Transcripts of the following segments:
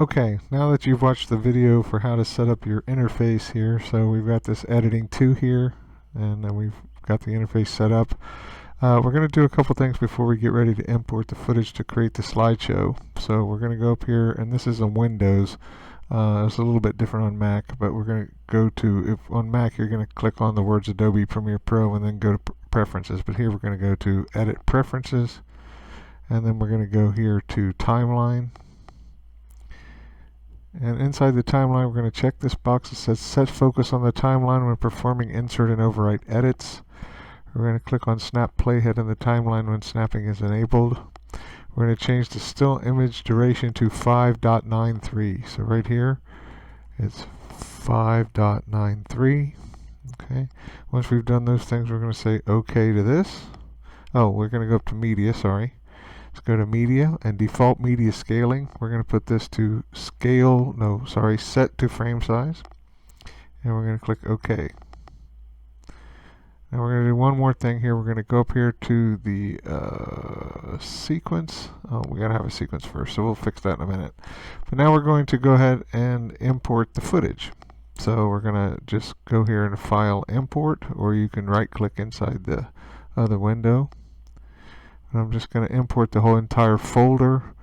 Okay, now that you've watched the video for how to set up your interface here, so we've got this editing 2 here, and then we've got the interface set up. We're going to do a couple things before we get ready to import the footage to create the slideshow. So we're going to go up here, and this is on Windows. It's a little bit different on Mac, but we're going to go to, if on Mac you're going to click on the words Adobe Premiere Pro and then go to Preferences, but here we're going to go to Edit Preferences, and then we're going to go here to Timeline. And inside the timeline, we're going to check this box that says Set Focus on the Timeline when performing insert and overwrite edits. We're going to click on Snap Playhead in the timeline when snapping is enabled. We're going to change the still image duration to 5.93. So right here, it's 5.93. Okay. Once we've done those things, we're going to say OK to this. Oh, we're going to go up to Media, sorry. Let's go to Media and Default Media Scaling. We're going to put this to Set to Frame Size. And we're going to click OK. Now we're going to do one more thing here. We're going to go up here to the sequence. Oh, we got to have a sequence first, so we'll fix that in a minute. But now we're going to go ahead and import the footage. So we're going to just go here and File Import, or you can right-click inside the other window. And I'm just going to import the whole entire folder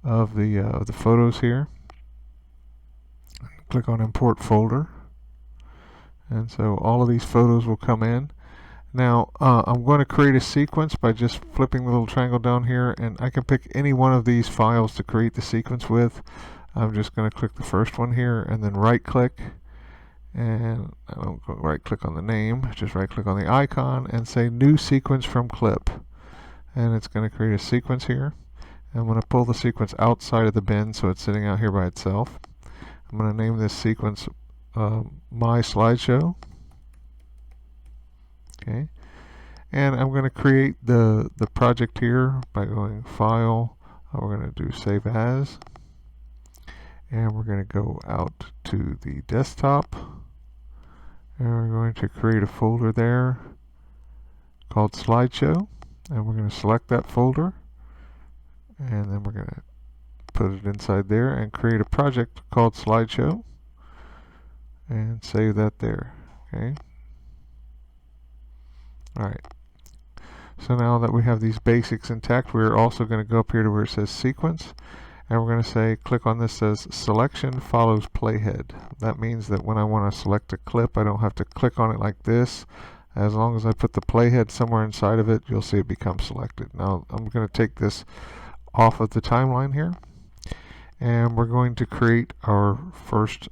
of the photos here. Click on Import Folder. And so all of these photos will come in. Now I'm going to create a sequence by just flipping the little triangle down here, and I can pick any one of these files to create the sequence with. I'm just going to click the first one here and then right click, and I don't go right click on the name, just right click on the icon and say New Sequence from Clip. And it's going to create a sequence here. I'm going to pull the sequence outside of the bin so it's sitting out here by itself. I'm going to name this sequence My Slideshow. Okay. And I'm going to create the project here by going File. We're going to do Save As. And we're going to go out to the desktop. And we're going to create a folder there called Slideshow. And we're going to select that folder, and then we're going to put it inside there and create a project called Slideshow and save that there. Okay. Alright. So now that we have these basics intact, we're also going to go up here to where it says Sequence, and we're going to say, click on this says Selection follows Playhead. That means that when I want to select a clip, I don't have to click on it like this. As long as I put the playhead somewhere inside of it, you'll see it become selected. Now I'm going to take this off of the timeline here, and we're going to create our first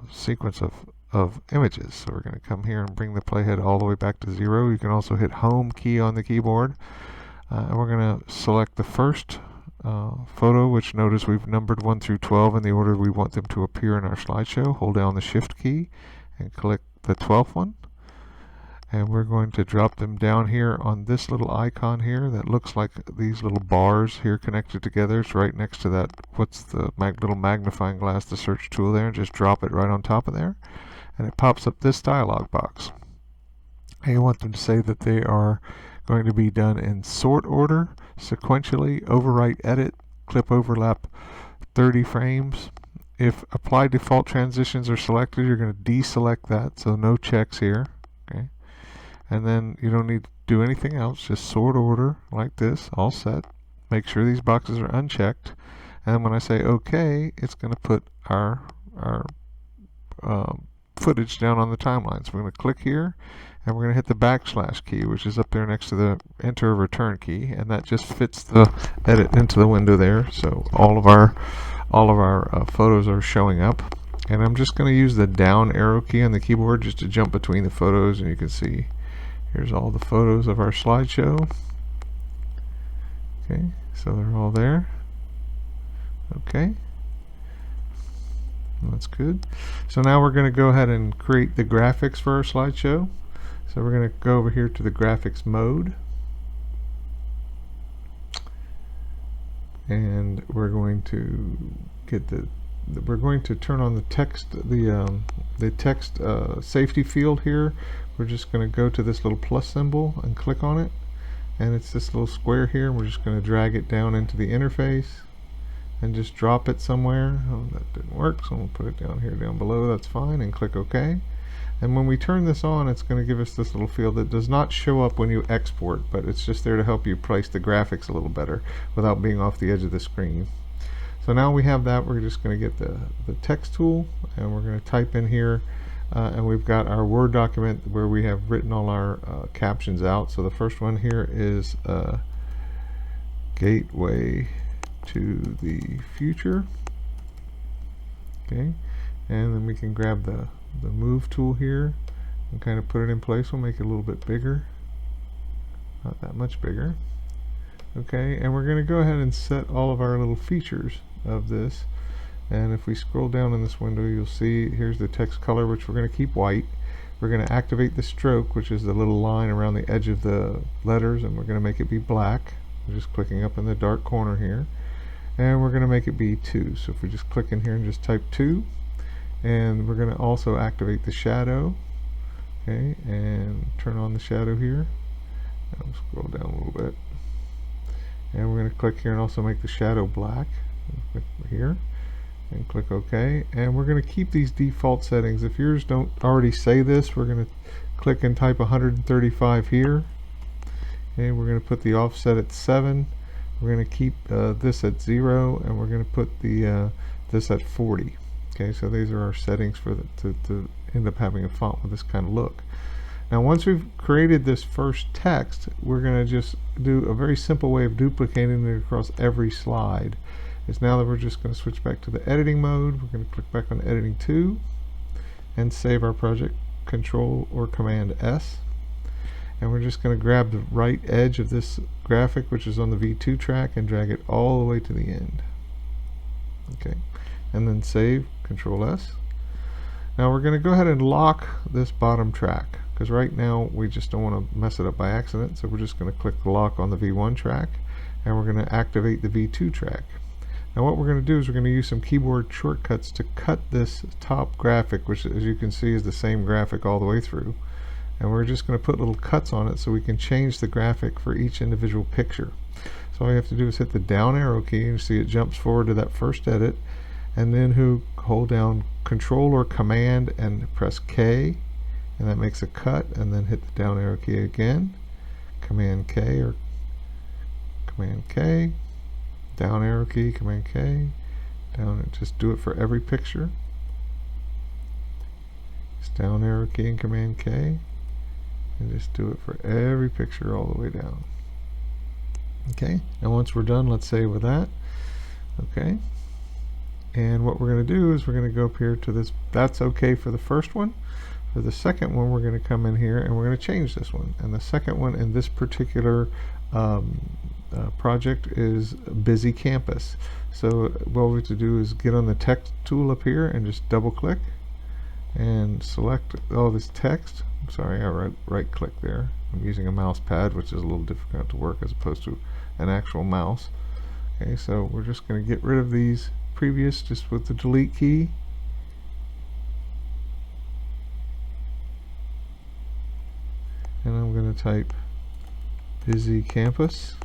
sequence of images. So we're going to come here and bring the playhead all the way back to 0. You can also hit Home key on the keyboard, and we're going to select the first photo, which notice we've numbered 1 through 12 in the order we want them to appear in our slideshow. Hold down the Shift key and click the 12th one. And we're going to drop them down here on this little icon here that looks like these little bars here connected together. It's right next to that, what's the little magnifying glass, the search tool there, and just drop it right on top of there. And it pops up this dialog box. And you want them to say that they are going to be done in sort order, sequentially, overwrite edit, clip overlap 30 frames. If apply default transitions are selected, you're going to deselect that, so no checks here. Okay. And then you don't need to do anything else, just sort order like this, all set. Make sure these boxes are unchecked, and then when I say OK, it's going to put our footage down on the timeline. So we're going to click here, and we're going to hit the / key, which is up there next to the Enter or Return key, and that just fits the edit into the window there. So all of our photos are showing up, and I'm just going to use the down arrow key on the keyboard just to jump between the photos, and you can see. Here's all the photos of our slideshow. Okay, so they're all there. Okay, that's good. So now we're going to go ahead and create the graphics for our slideshow. So we're going to go over here to the graphics mode, and we're going to get we're going to turn on the text, the text safety field here. We're just going to go to this little plus symbol and click on it, and it's this little square here. We're just going to drag it down into the interface, and just drop it somewhere. Oh, that didn't work, so we'll put it down here down below. That's fine, and click OK. And when we turn this on, it's going to give us this little field that does not show up when you export, but it's just there to help you place the graphics a little better without being off the edge of the screen. So now we have that. We're just going to get the text tool, and we're going to type in here, and we've got our Word document where we have written all our captions out. So the first one here is Gateway to the Future. Okay, and then we can grab the move tool here and kind of put it in place. We'll make it a little bit bigger, not that much bigger. Okay, and we're going to go ahead and set all of our little features of this. And if we scroll down in this window, you'll see here's the text color, which we're going to keep white. We're going to activate the stroke, which is the little line around the edge of the letters, and we're going to make it be black. We're just clicking up in the dark corner here, and we're going to make it be 2. So if we just click in here and just type 2, and we're going to also activate the shadow. Okay, and turn on the shadow here. I'll scroll down a little bit, and we're going to click here and also make the shadow black. Click here and click OK, and we're going to keep these default settings. If yours don't already say this, we're going to click and type 135 here. Okay, we're going to put the offset at 7. We're going to keep this at 0, and we're going to put the this at 40. Okay, so these are our settings for to end up having a font with this kind of look. Now once we've created this first text, we're going to just do a very simple way of duplicating it across every slide. Is now that we're just going to switch back to the editing mode. We're going to click back on editing 2 and save our project, Control or Command S. And we're just going to grab the right edge of this graphic, which is on the V2 track, and drag it all the way to the end. Okay, and then save, Control S. Now we're going to go ahead and lock this bottom track, because right now we just don't want to mess it up by accident. So we're just going to click lock on the V1 track, and we're going to activate the V2 track. Now what we're going to do is we're going to use some keyboard shortcuts to cut this top graphic, which as you can see is the same graphic all the way through. And we're just going to put little cuts on it so we can change the graphic for each individual picture. So all you have to do is hit the down arrow key, and you see it jumps forward to that first edit, and then hold down Control or Command and press K, and that makes a cut, and then hit the down arrow key again, Command K or Command K, down arrow key, Command K, down, and just do it for every picture. Just down arrow key and Command K, and just do it for every picture all the way down. Okay, and once we're done, let's save with that. Okay, and what we're going to do is we're going to go up here to this, that's okay for the first one. For the second one, we're going to come in here and we're going to change this one. And the second one in this particular project is Busy Campus. So what we have to do is get on the text tool up here and just double click and select all this text. I'm sorry, I right click there. I'm using a mouse pad, which is a little difficult to work as opposed to an actual mouse. Okay, so we're just going to get rid of these previous just with the delete key. And I'm going to type Busy Campus.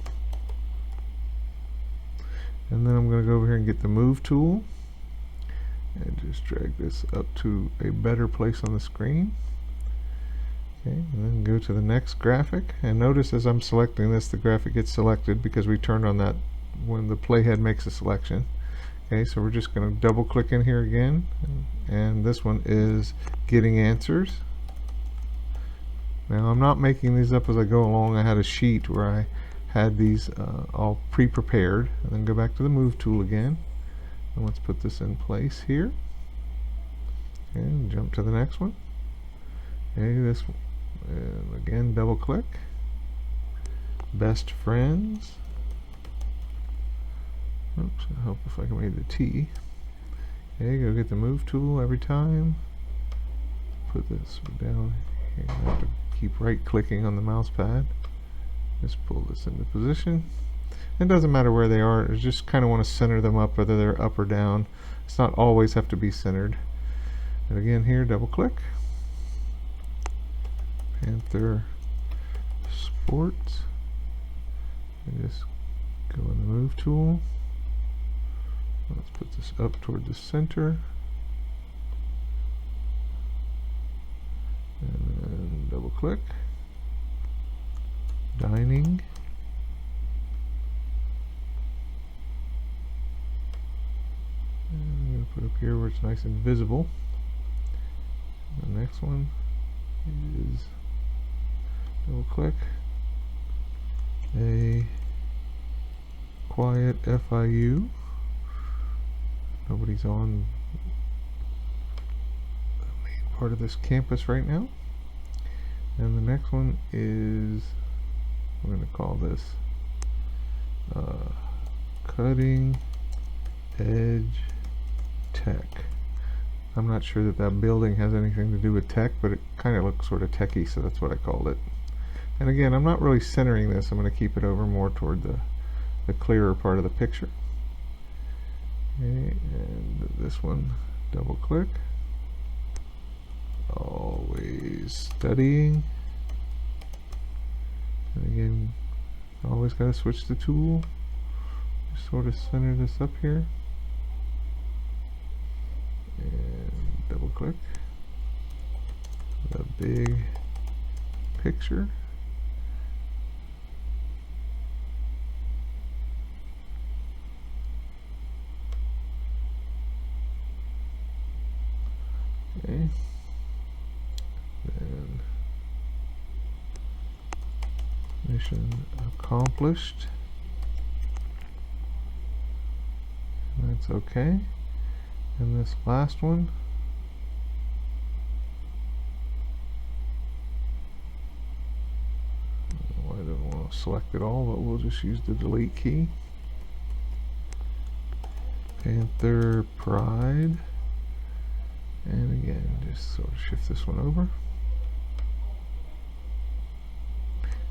And then I'm going to go over here and get the move tool and just drag this up to a better place on the screen. Okay, and then go to the next graphic, and notice as I'm selecting this, the graphic gets selected because we turned on that when the playhead makes a selection. Okay, so we're just going to double click in here again, and this one is Getting Answers. Now I'm not making these up as I go along. I had a sheet where I had these all pre-prepared, and then go back to the move tool again, and let's put this in place here, and jump to the next one. Okay, this one, and again double click, Best Friends. Oops, I hope if I can make the T. Okay, go get the move tool every time, put this down here. I have to keep right clicking on the mouse pad. Just pull this into position. It doesn't matter where they are, you just kind of want to center them up, whether they're up or down. It's not always have to be centered. And again here, double click, Panther Sports, and just go in the move tool, Let's put this up toward the center. And then double click. Dining. And I'm going to put up here where it's nice and visible. The next one is double click. A quiet FIU. Nobody's on the main part of this campus right now. And the next one is, we're going to call this cutting edge tech. I'm not sure that that building has anything to do with tech, but it kind of looks sort of techy, so that's what I called it. And again, I'm not really centering this. I'm going to keep it over more toward the clearer part of the picture. Okay, and this one, double click. Always studying. And again, always got to switch the tool. Just sort of center this up here. And double click. The big picture. Okay. Then mission accomplished. That's okay. And this last one, I don't want to select it all, but we'll just use the delete key. Panther Pride. And again, just sort of shift this one over.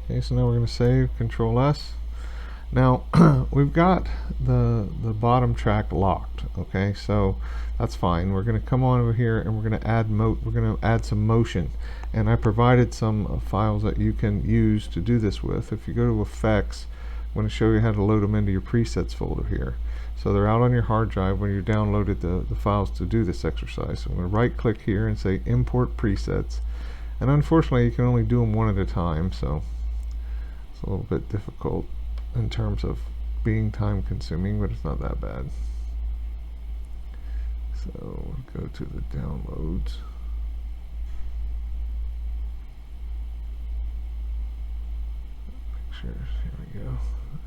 Okay, so now we're going to save, Control S. Now we've got the bottom track locked. Okay, so that's fine. We're going to come on over here and we're going to add some motion. And I provided some files that you can use to do this with. If you go to Effects, I'm going to show you how to load them into your presets folder here. So they're out on your hard drive when you downloaded the files to do this exercise. So I'm going to right click here and say Import Presets. And unfortunately you can only do them one at a time, so it's a little bit difficult in terms of being time consuming, but it's not that bad. So we'll go to the downloads. Pictures, here we go.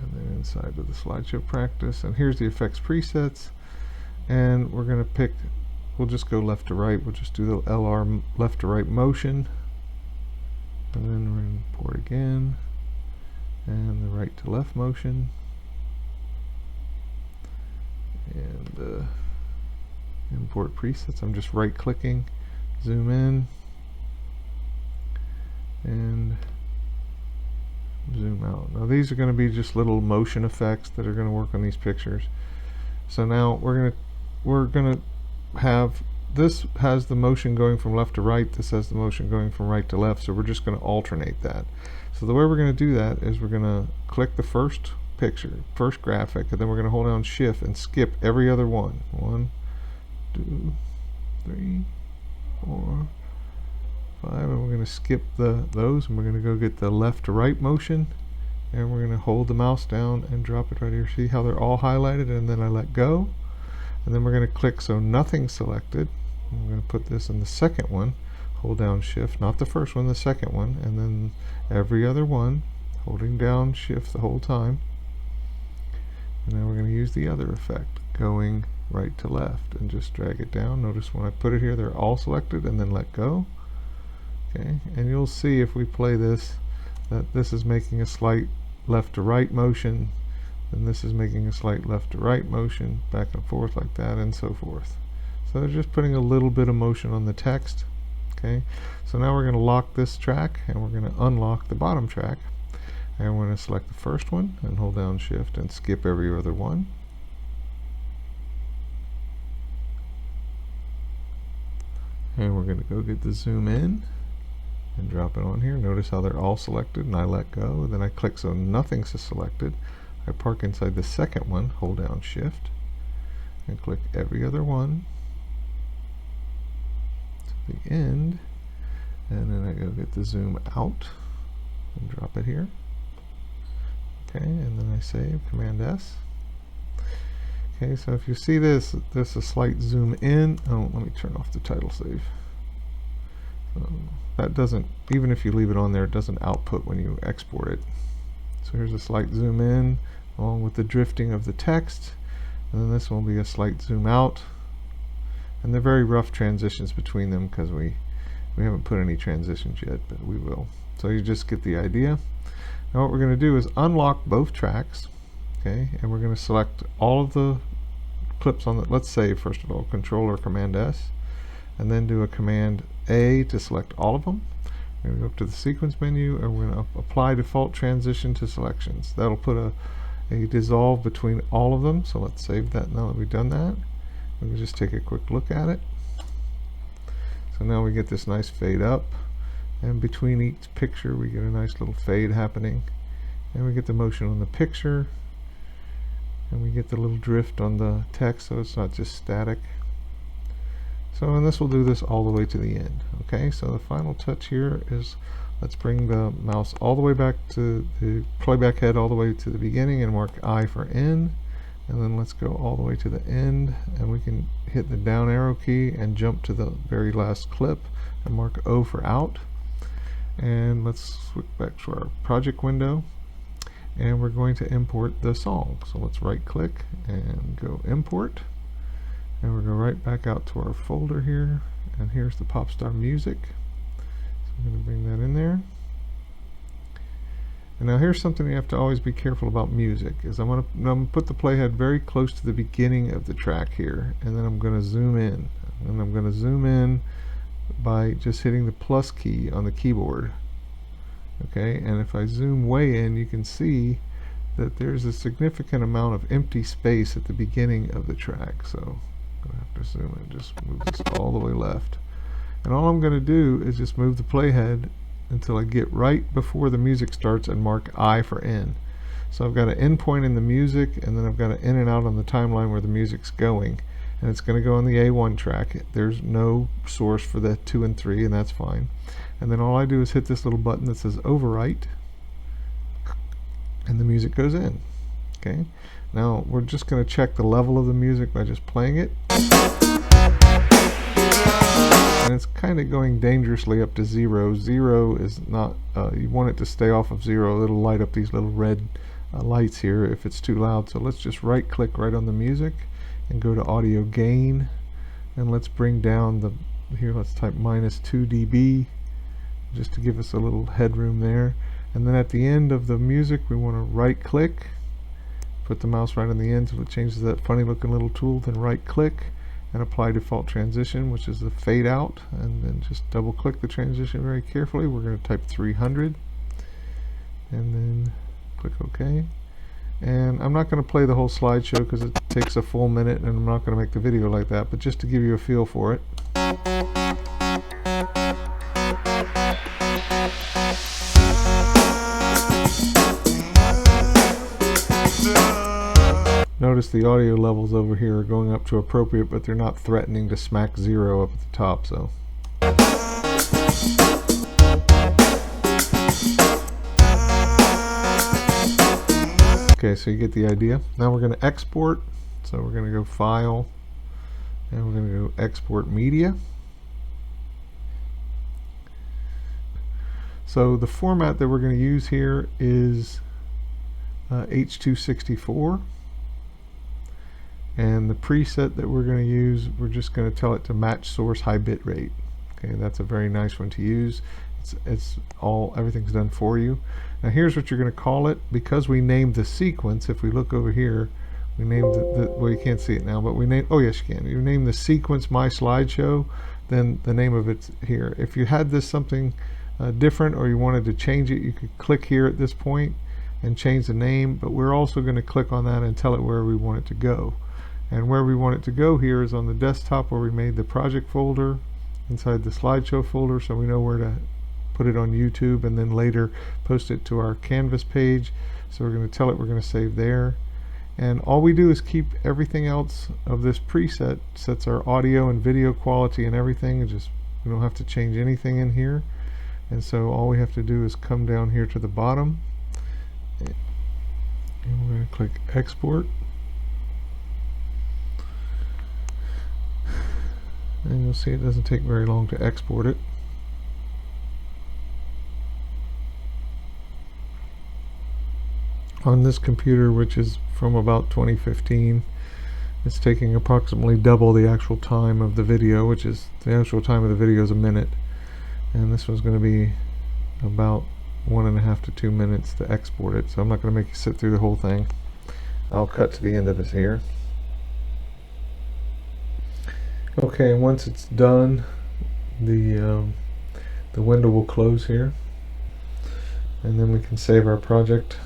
And then inside of the slideshow practice, and here's the effects presets, and we're going to pick, we'll just go left to right, we'll just do the LR left to right motion, and then we're going to import again, and the right to left motion, and import presets. I'm just right clicking, zoom in, and zoom out. Now these are going to be just little motion effects that are going to work on these pictures. So now we're going to have, this has the motion going from left to right, this has the motion going from right to left, so we're just going to alternate that. So the way we're going to do that is we're going to click the first picture, first graphic, and then we're going to hold down Shift and skip every other one. 1, 2, 3, 4, 5, and we're going to skip those, and we're going to go get the left to right motion, and we're going to hold the mouse down and drop it right here. See how they're all highlighted, and then I let go, and then we're going to click so nothing's selected. I'm going to put this in the second one, hold down Shift, not the first one, the second one, and then every other one, holding down Shift the whole time. And then we're going to use the other effect, going right to left, and just drag it down. Notice when I put it here, they're all selected, and then let go. Okay, and you'll see if we play this that this is making a slight left to right motion, and this is making a slight left to right motion, back and forth like that, and so forth. So they're just putting a little bit of motion on the text. Okay, so now we're going to lock this track, and we're going to unlock the bottom track, and we're going to select the first one and hold down Shift and skip every other one. And we're going to go get the zoom in and drop it on here. Notice how they're all selected, and I let go, and then I click so nothing's selected. I park inside the second one, hold down Shift, and click every other one to the end, and then I go get the zoom out and drop it here. Okay, and then I save, Command S. Okay, so if you see this, there's a slight zoom in. Oh, let me turn off the title save. That doesn't, even if you leave it on there, it doesn't output when you export it. So here's a slight zoom in along with the drifting of the text, and then this will be a slight zoom out, and they're very rough transitions between them because we haven't put any transitions yet, but we will. So you just get the idea. Now what we're going to do is unlock both tracks, okay, and we're going to select all of the clips on the, let's say first of all Control or Command S, and then do a Command A to select all of them. We're going to go up to the sequence menu, and we're going to apply default transition to selections. That'll put a dissolve between all of them. So let's save that now that we've done that. We can just take a quick look at it. So now we get this nice fade up, and between each picture we get a nice little fade happening, and we get the motion on the picture, and we get the little drift on the text, so it's not just static. So, and this will do this all the way to the end. Okay, so the final touch here is, let's bring the mouse all the way back to the playback head, all the way to the beginning, and mark I for in, and then let's go all the way to the end, and we can hit the down arrow key and jump to the very last clip and mark O for out. And let's switch back to our project window, and we're going to import the song. So let's right click and go import, and we'll go right back out to our folder here, and here's the Popstar music. So I'm going to bring that in there. And now here's something you have to always be careful about music, is I'm going to put the playhead very close to the beginning of the track here, and then I'm going to zoom in. And I'm going to zoom in by just hitting the plus key on the keyboard. Okay, and if I zoom way in, you can see that there's a significant amount of empty space at the beginning of the track. So I'm going to have to zoom in, just move this all the way left. And all I'm going to do is just move the playhead until I get right before the music starts and mark I for in. So I've got an end point in the music, and then I've got an in and out on the timeline where the music's going. And it's going to go on the A1 track. There's no source for the 2 and 3, and that's fine. And then all I do is hit this little button that says overwrite, and the music goes in. Okay. Now we're just going to check the level of the music by just playing it. And it's kind of going dangerously up to 0. 0 is not, you want it to stay off of 0. It'll light up these little red lights here if it's too loud. So let's just right click right on the music and go to audio gain, and let's bring down the, here let's type -2 dB just to give us a little headroom there. And then at the end of the music we want to right click, put the mouse right on the end until it changes that funny looking little tool, then right click and apply default transition, which is the fade out, and then just double click the transition very carefully. We're going to type 300 and then click OK. And I'm not going to play the whole slideshow because it takes a full minute, and I'm not going to make the video like that, but just to give you a feel for it. Notice the audio levels over here are going up to appropriate, but they're not threatening to smack 0 up at the top. So okay, so you get the idea. Now we're going to export. So we're going to go File, and we're going to go Export Media. So the format that we're going to use here is H.264. And the preset that we're going to use, we're just going to tell it to match source high bit rate. Okay, that's a very nice one to use. Everything's done for you. Now here's what you're going to call it. Because we named the sequence, if we look over here, we named well, you can't see it now, but we named, oh yes you can. You name the sequence My Slideshow, then the name of it's here. If you had this something different, or you wanted to change it, you could click here at this point and change the name, but we're also going to click on that and tell it where we want it to go. And where we want it to go here is on the desktop where we made the project folder inside the slideshow folder, so we know where to put it on YouTube and then later post it to our Canvas page. So we're going to tell it we're going to save there. And all we do is keep everything else of this preset, sets our audio and video quality and everything, and just we don't have to change anything in here. And so all we have to do is come down here to the bottom, and we're going to click export, and you'll see it doesn't take very long to export it. On this computer, which is from about 2015, it's taking approximately double the actual time of the video, which is the actual time of the video is a minute, and this one's going to be about 1.5 to 2 minutes to export it. So I'm not going to make you sit through the whole thing. I'll cut to the end of this here. Okay, and once it's done, the window will close here, and then we can save our project,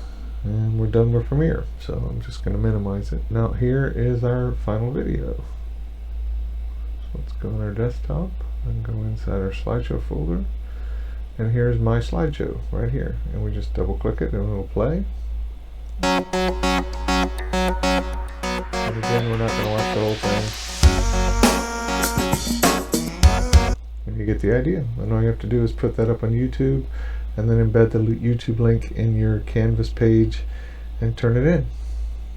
and we're done with Premiere. So I'm just going to minimize it. Now here is our final video. So let's go on our desktop and go inside our slideshow folder, and here's my slideshow right here, and we just double click it and it'll play. And again, we're not going to watch the whole thing. And you get the idea. And all you have to do is put that up on YouTube, and then embed the YouTube link in your Canvas page and turn it in.